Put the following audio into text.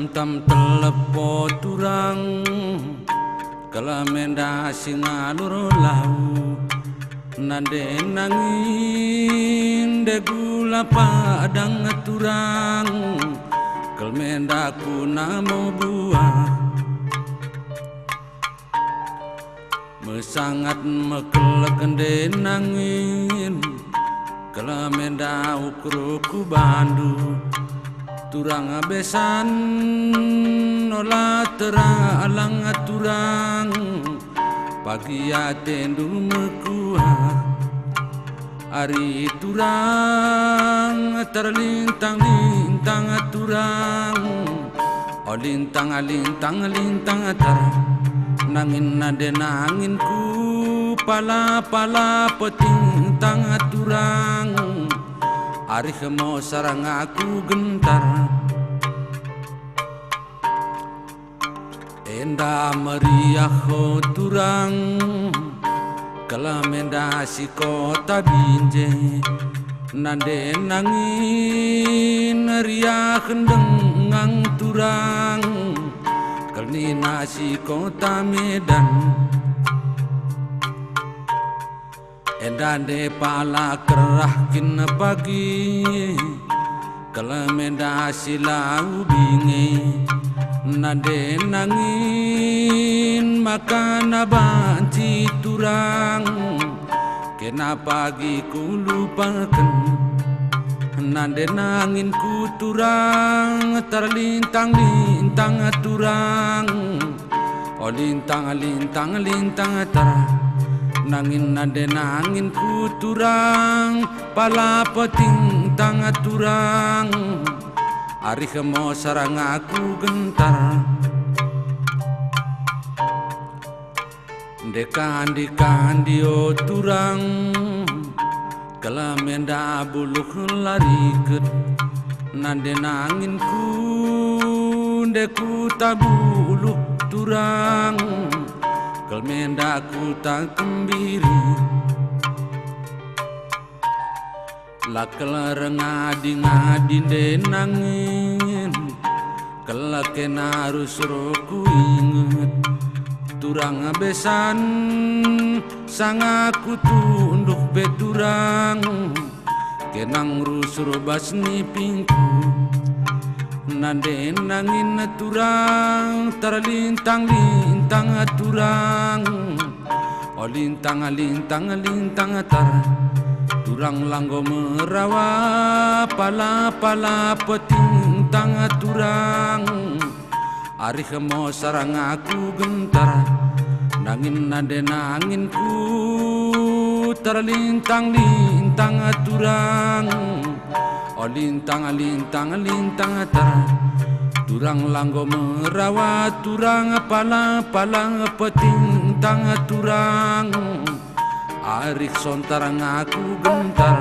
tam telepo turang kalamenda singalur lau nade nangin de gula padang turang kalmenda ku namo buah mesangat mekelek de nangin kalamenda ukruku bandu turang besan nola teralang turang pagi atendu mekuah ari turang terlintang-lintang turang o lintang tar nangin nade nangin ku pala petintang turang ari kemo sarang aku gentar enda meriah turang kalamenda si kota binje nande nangin riah kendengang turang kalnina si kota Medan endande pala kerah kin pagi kalamenda silau bingi nade nangin makan banci turang kena pagi ku lupakan nade nangin ku turang terlintang-lintang turang o lintang tar nangin nade nangin ku turang pala petintang turang ari kemo sarang aku gentar dekan dio turang kalamenda buluk lariket nade nangin ku deku tabuluk turang kalmenda ku tak kembiri lakel ngadi de nangin kelaken harus roku inget turang besan sang aku tunduk beturang kenang rusur basni pingku nade nangin turang terlintang-lintang turang o lintang tar turang langgo merawa pala petintang turang ari kemo sarang aku gentar nangin nade nangin ku terlintang-lintang turang o lintang tar turang langgo merawa turang pala petintang turang arik sontarang aku gentar